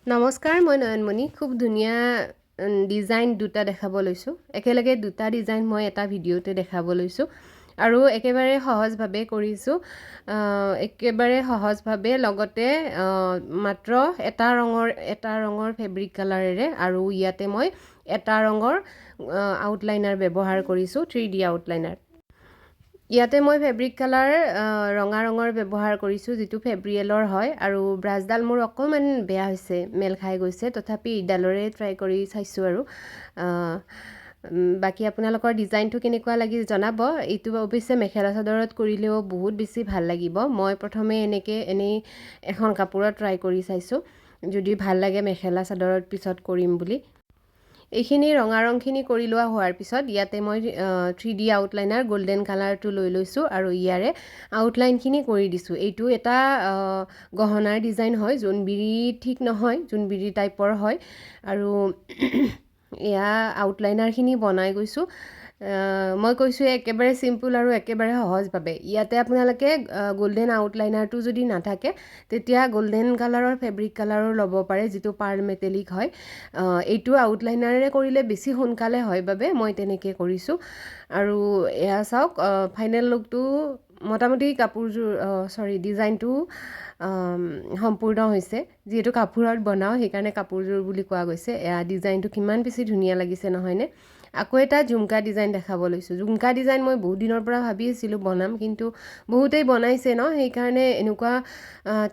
নমস্কাৰ, মই নয়নমণি। খুব ধুনীয়া ডিজাইন দুটা দেখাব লৈছোঁ। একেলগে দুটা ডিজাইন মই এটা ভিডিঅ'তে দেখাব লৈছোঁ আৰু একেবাৰে সহজভাৱে কৰিছোঁ। একেবাৰে সহজভাৱে লগতে মাত্ৰ এটা ৰঙৰ ফেব্ৰিক কালাৰেৰে আৰু ইয়াতে মই এটা ৰঙৰ আউটলাইনাৰ ব্যৱহাৰ কৰিছোঁ, 3D আউটলাইনাৰ। ইয়াতে মই ফেব্ৰিক কালাৰ ৰঙা ৰঙৰ ব্যৱহাৰ কৰিছোঁ, যিটো ফেব্ৰিয়েলৰ হয়, আৰু ব্ৰাছডাল মোৰ অকণমান বেয়া হৈছে, মেল খাই গৈছে। তথাপি ইডালৰে ট্ৰাই কৰি চাইছোঁ আৰু বাকী আপোনালোকৰ ডিজাইনটো কেনেকুৱা লাগিল জনাব। এইটো অৱশ্যে মেখেলা চাদৰত কৰিলেও বহুত বেছি ভাল লাগিব। মই প্ৰথমে এনেই এখন কাপোৰত ট্ৰাই কৰি চাইছোঁ, যদি ভাল লাগে মেখেলা চাদৰত পিছত কৰিম বুলি। এইখিনি ৰঙা ৰংখিনি কৰি লোৱা হোৱাৰ পিছত ইয়াতে মই 3D আউটলাইনাৰ গল্ডেন কালাৰটো লৈ লৈছোঁ আৰু ইয়াৰে আউটলাইনখিনি কৰি দিছোঁ। এইটো এটা গহনাৰ ডিজাইন হয়, জোনবিৰি ঠিক নহয়, জোনবিৰি টাইপৰ হয়। আৰু এয়া আউটলাইনাৰখিনি বনাই গৈছোঁ। মই কৈছোঁ একেবাৰে চিম্পুল আৰু একেবাৰে সহজভাৱে। ইয়াতে আপোনালোকে গল্ডেন আউটলাইনাৰটো যদি নাথাকে তেতিয়া গল্ডেন কালাৰৰ ফেব্ৰিক কালাৰো ল'ব পাৰে, যিটো পাৰ্ল মেটেলিক হয়। এইটো আউটলাইনাৰেৰে কৰিলে বেছি সোনকালে হয় বাবে মই তেনেকৈ কৰিছোঁ। আৰু এয়া চাওক, ফাইনেল লুকটো মোটামুটি ডিজাইনটো সম্পূৰ্ণ হৈছে। যিহেতু কাপোৰত বনাওঁ সেইকাৰণে কাপোৰযোৰ বুলি কোৱা গৈছে। এয়া ডিজাইনটো কিমান বেছি ধুনীয়া লাগিছে নহয়নে? আকৌ এটা ঝুমকা ডিজাইন দেখাব লৈছোঁ। ঝুমকা ডিজাইন মই বহুত দিনৰ পৰা ভাবি আছিলোঁ বনাম, কিন্তু বহুতেই বনাইছে ন, সেইকাৰণে এনেকুৱা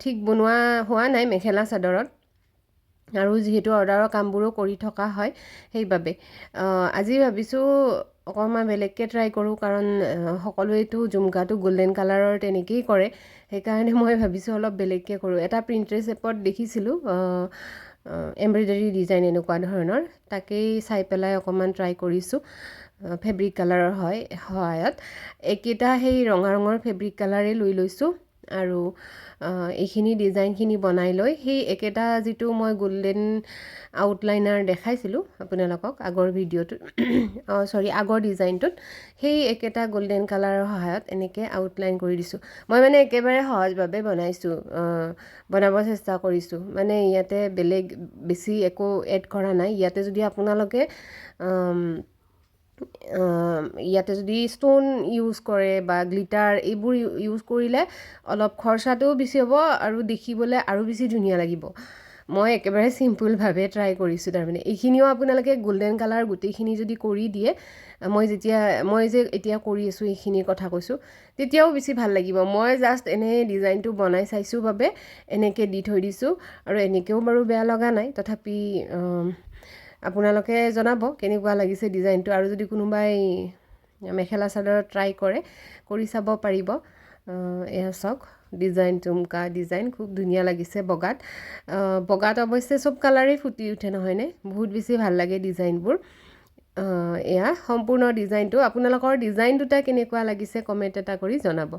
ঠিক বনোৱা হোৱা নাই মেখেলা চাদৰত। আৰু যিহেতু অৰ্ডাৰৰ কামবোৰো কৰি থকা হয়, সেইবাবে আজি ভাবিছোঁ অকণমান বেলেগকৈ ট্ৰাই কৰোঁ, কাৰণ সকলোৱেতো ঝুমকাটো গল্ডেন কালাৰৰ তেনেকেই কৰে। সেইকাৰণে মই ভাবিছোঁ অলপ বেলেগকৈ কৰোঁ। এটা প্ৰিণ্টাৰেষ্ট এপত দেখিছিলোঁ এমব্ৰইডাৰী ডিজাইন এনেকুৱা ধৰণৰ, তাকেই চাই পেলাই অকণমান ট্ৰাই কৰিছোঁ। ফেব্ৰিক কালাৰৰ সহায়ত এইকেইটা সেই ৰঙা ৰঙৰ ফেব্ৰিক কালাৰেই লৈ লৈছোঁ আৰু এইখিনি ডিজাইনখিনি বনাই লৈ সেই একেটা যিটো মই গল্ডেন আউটলাইনাৰ দেখাইছিলোঁ আপোনালোকক আগৰ ভিডিঅ'টোত আগৰ ডিজাইনটোত, সেই একেটা গল্ডেন কালাৰৰ সহায়ত এনেকৈ আউটলাইন কৰি দিছোঁ। মই মানে একেবাৰে সহজভাৱে বনাব চেষ্টা কৰিছোঁ। মানে ইয়াতে বেলেগ বেছি একো এড কৰা নাই। ইয়াতে যদি আপোনালোকে ষ্ট'ন ইউজ কৰে বা গ্লিটাৰ এইবোৰ ইউজ কৰিলে অলপ খৰচাটোও বেছি হ'ব আৰু দেখিবলৈ আৰু বেছি ধুনীয়া লাগিব। মই একেবাৰে চিম্পুলভাৱে ট্ৰাই কৰিছোঁ। তাৰমানে এইখিনিও আপোনালোকে গল্ডেন কালাৰ গোটেইখিনি যদি কৰি দিয়ে, মই যে এতিয়া কৰি আছোঁ এইখিনিৰ কথা কৈছোঁ, তেতিয়াও বেছি ভাল লাগিব। মই জাষ্ট এনেই ডিজাইনটো বনাই চাইছোঁ বাবে এনেকৈ দি থৈ দিছোঁ, আৰু এনেকৈও বাৰু বেয়া লগা নাই। তথাপি আপোনালোকে জনাব কেনেকুৱা লাগিছে ডিজাইনটো, আৰু যদি কোনোবাই মেখেলা চাদৰত ট্ৰাই কৰি চাব পাৰিব। এয়া চাওক, ডিজাইন ঝুমকা ডিজাইন খুব ধুনীয়া লাগিছে বগাত অৱশ্যে চব কালাৰেই ফুটি উঠে নহয়নে? বহুত বেছি ভাল লাগে ডিজাইনবোৰ। এয়া সম্পূৰ্ণ ডিজাইনটো। আপোনালোকৰ ডিজাইন দুটা কেনেকুৱা লাগিছে কমেণ্ট এটা কৰি জনাব।